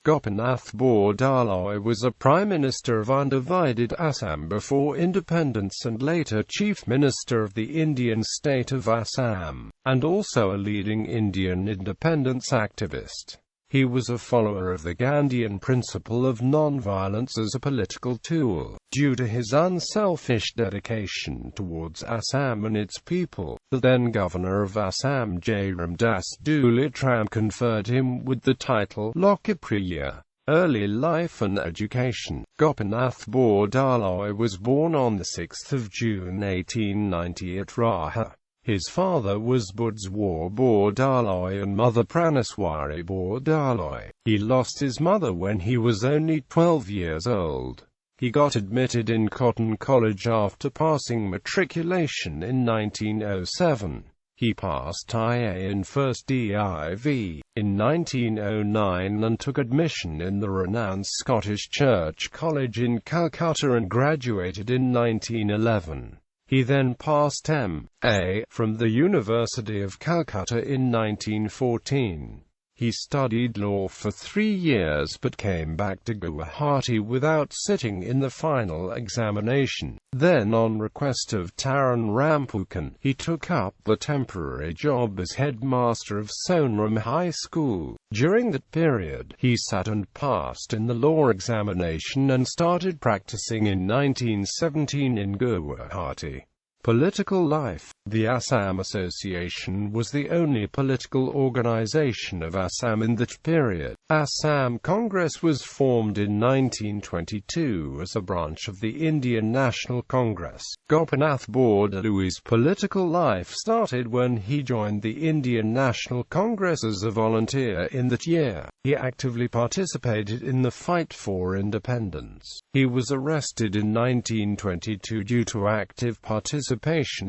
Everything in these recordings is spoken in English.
Gopinath Bordoloi was a Prime Minister of undivided Assam before independence and later Chief Minister of the Indian state of Assam, and also a leading Indian independence activist. He was a follower of the Gandhian principle of non-violence as a political tool. Due to his unselfish dedication towards Assam and its people, the then governor of Assam Jayram Doulatram conferred him with the title Lokapriya. Early life and education. Gopinath Bordoloi was born on 6 June 1890 at Raha. His father was Budzwar Bordoloi and mother Pranaswari Bordoloi. He lost his mother when he was only 12 years old. He got admitted in Cotton College after passing matriculation in 1907. He passed IA in first DIV in 1909 and took admission in the renowned Scottish Church College in Calcutta and graduated in 1911. He then passed M.A. from the University of Calcutta in 1914. He studied law for 3 years but came back to Guwahati without sitting in the final examination. Then, on request of Taran Rampukan, he took up the temporary job as headmaster of Sonram High School. During that period, he sat and passed in the law examination and started practicing in 1917 in Guwahati. Political life. The Assam Association was the only political organization of Assam in that period. Assam Congress was formed in 1922 as a branch of the Indian National Congress. Gopinath Bordoloi's political life started when he joined the Indian National Congress as a volunteer in that year. He actively participated in the fight for independence. He was arrested in 1922 due to active participation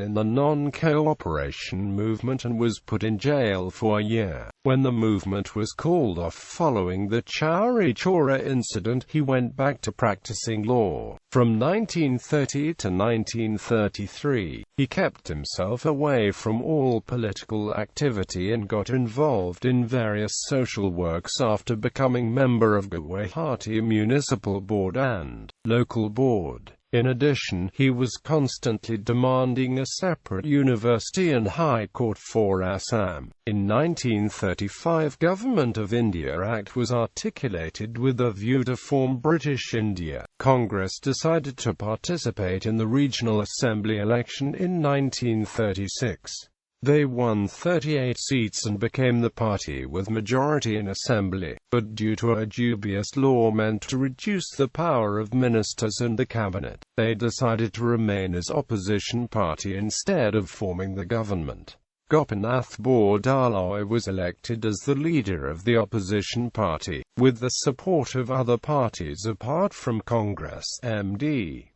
in the non-cooperation movement and was put in jail for a year. When the movement was called off following the Chowri Chora incident, he went back to practicing law. From 1930 to 1933, he kept himself away from all political activity and got involved in various social works after becoming member of Guwahati Municipal Board and Local Board. In addition, he was constantly demanding a separate university and high court for Assam. In 1935, Government of India Act was articulated with a view to form British India. Congress decided to participate in the regional assembly election in 1936. They won 38 seats and became the party with majority in assembly, but due to a dubious law meant to reduce the power of ministers and the cabinet, they decided to remain as opposition party instead of forming the government. Gopinath Bordoloi was elected as the leader of the opposition party, with the support of other parties apart from Congress. MD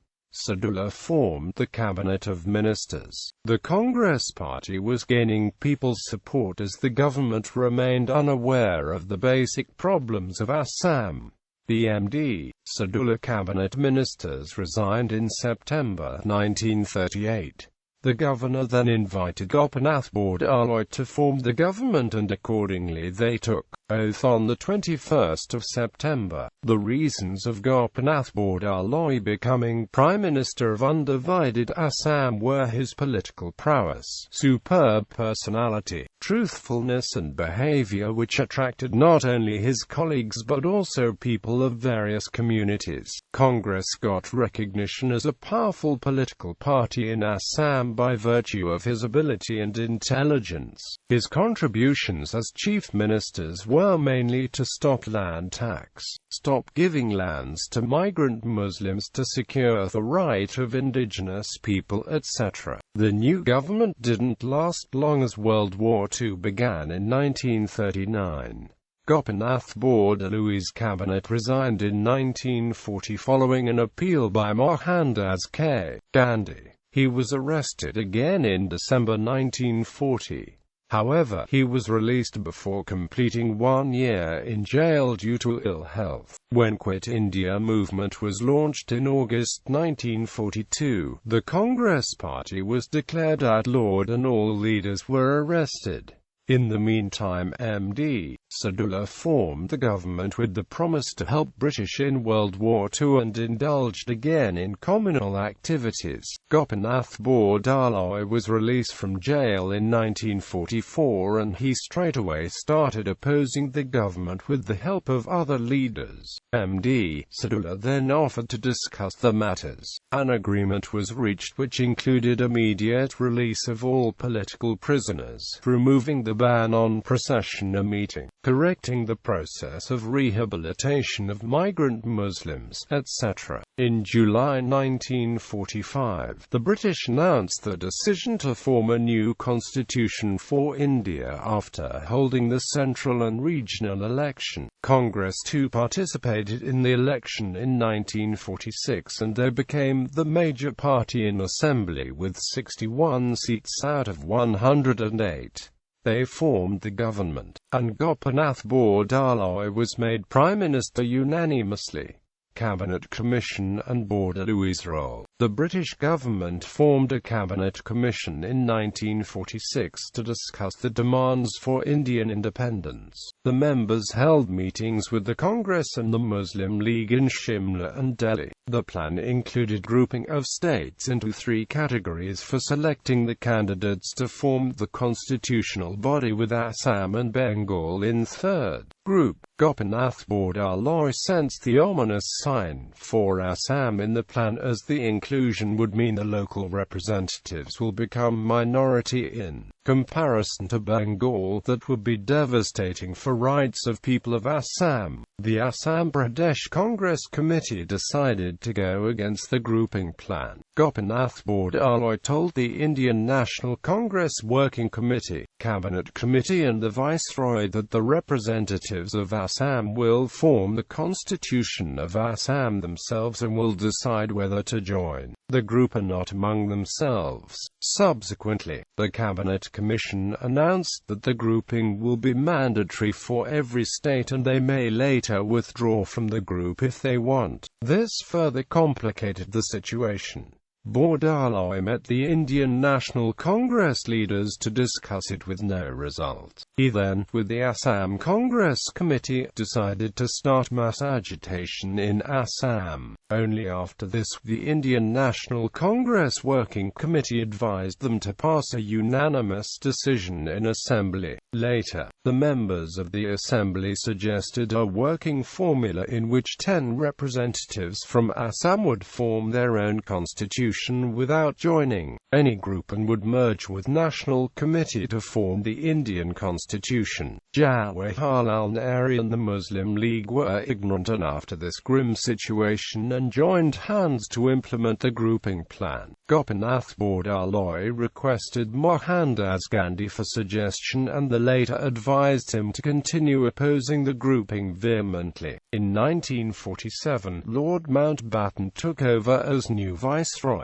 Sadula formed the cabinet of ministers. The Congress party was gaining people's support as the government remained unaware of the basic problems of Assam. The MD Sadula cabinet ministers resigned in September 1938. The governor then invited Gopinath Bordoloi to form the government and accordingly they took oath on the 21st of September. The reasons of Gopinath Bordoloi becoming Prime Minister of undivided Assam were his political prowess, superb personality, truthfulness and behavior which attracted not only his colleagues but also people of various communities. Congress got recognition as a powerful political party in Assam by virtue of his ability and intelligence. His contributions as chief ministers were mainly to stop land tax, stop giving lands to migrant Muslims to secure the right of indigenous people, etc. The new government didn't last long as World War II began in 1939. Gopinath Bordoloi's cabinet resigned in 1940 following an appeal by Mohandas K. Gandhi. He was arrested again in December 1940. However, he was released before completing 1 year in jail due to ill health. When Quit India movement was launched in August 1942, the Congress Party was declared outlawed and all leaders were arrested. In the meantime, MD Sadullah formed the government with the promise to help British in World War II and indulged again in communal activities. Gopinath Bordoloi was released from jail in 1944 and he straightaway started opposing the government with the help of other leaders. MD Sadullah then offered to discuss the matters. An agreement was reached which included immediate release of all political prisoners, removing the ban on procession and meeting, correcting the process of rehabilitation of migrant Muslims, etc. In July 1945, the British announced the decision to form a new constitution for India after holding the central and regional election. Congress too participated in the election in 1946 and they became the major party in Assembly with 61 seats out of 108. They formed the government, and Gopinath Bordoloi was made Prime Minister unanimously. Cabinet Commission and Bordoloi's role. The British government formed a Cabinet Commission in 1946 to discuss the demands for Indian independence. The members held meetings with the Congress and the Muslim League in Shimla and Delhi. The plan included grouping of states into 3 categories for selecting the candidates to form the constitutional body, with Assam and Bengal in third group. Gopinath Bordoloi sensed the ominous sign for Assam in the plan, as the inclusion would mean the local representatives will become minority in comparison to Bengal. That would be devastating for rights of people of Assam. The Assam Pradesh Congress Committee decided to go against the grouping plan. Gopinath Bordoloi told the Indian National Congress Working Committee, Cabinet Committee and the Viceroy that the representatives of Assam will form the Constitution of Assam themselves and will decide whether to join the group or not among themselves. Subsequently, the Cabinet Commission announced that the grouping will be mandatory for every state and they may later withdraw from the group if they want. This further complicated the situation. Bordoloi met the Indian National Congress leaders to discuss it with no result. He then, with the Assam Congress Committee, decided to start mass agitation in Assam. Only after this, the Indian National Congress Working Committee advised them to pass a unanimous decision in Assembly. Later, the members of the Assembly suggested a working formula in which 10 representatives from Assam would form their own constitution without joining any group and would merge with National Committee to form the Indian Constitution. Jawaharlal Nehru and the Muslim League were ignorant enough to this grim situation and joined hands to implement the grouping plan. Gopinath Bordoloi requested Mohandas Gandhi for suggestion and the later advised him to continue opposing the grouping vehemently. In 1947, Lord Mountbatten took over as new Viceroy.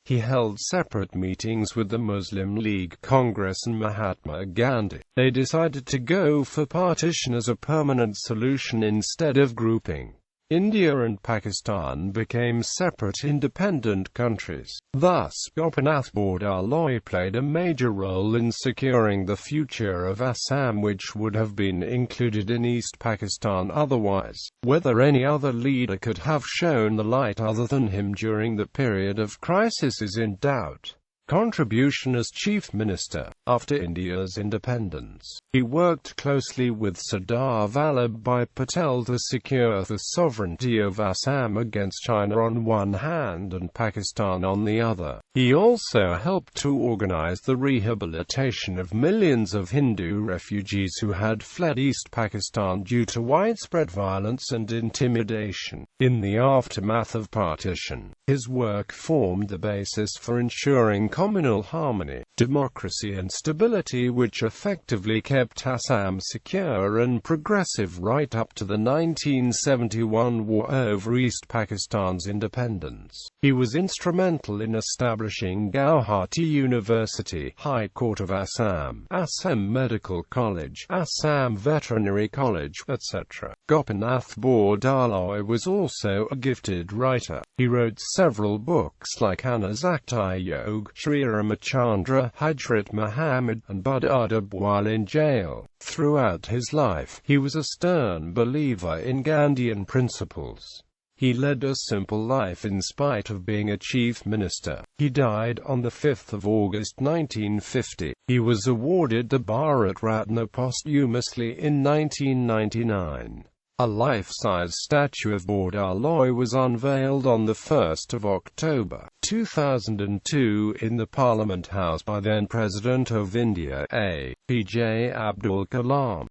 He held separate meetings with the Muslim League, Congress and Mahatma Gandhi. They decided to go for partition as a permanent solution instead of grouping. India and Pakistan became separate independent countries. Thus, Gopinath Bordoloi played a major role in securing the future of Assam, which would have been included in East Pakistan otherwise. Whether any other leader could have shown the light other than him during the period of crisis is in doubt. Contribution as Chief Minister. After India's independence, he worked closely with Sardar Vallabhbhai Patel to secure the sovereignty of Assam against China on one hand and Pakistan on the other. He also helped to organize the rehabilitation of millions of Hindu refugees who had fled East Pakistan due to widespread violence and intimidation. In the aftermath of partition, his work formed the basis for ensuring communal harmony, democracy and stability, which effectively kept Assam secure and progressive right up to the 1971 war over East Pakistan's independence. He was instrumental in establishing Guwahati University, High Court of Assam, Assam Medical College, Assam Veterinary College, etc. Gopinath Bordoloi was also a gifted writer. He wrote several books like Anazakti Yog, Sri Ramachandra, Hajrat Muhammad, and Buddha Adab while in jail. Throughout his life, he was a stern believer in Gandhian principles. He led a simple life in spite of being a chief minister. He died on 5 August 1950. He was awarded the Bharat Ratna posthumously in 1999. A life-size statue of Bordoloi was unveiled on 1 October 2002 in the Parliament House by then President of India, A.P.J. Abdul Kalam.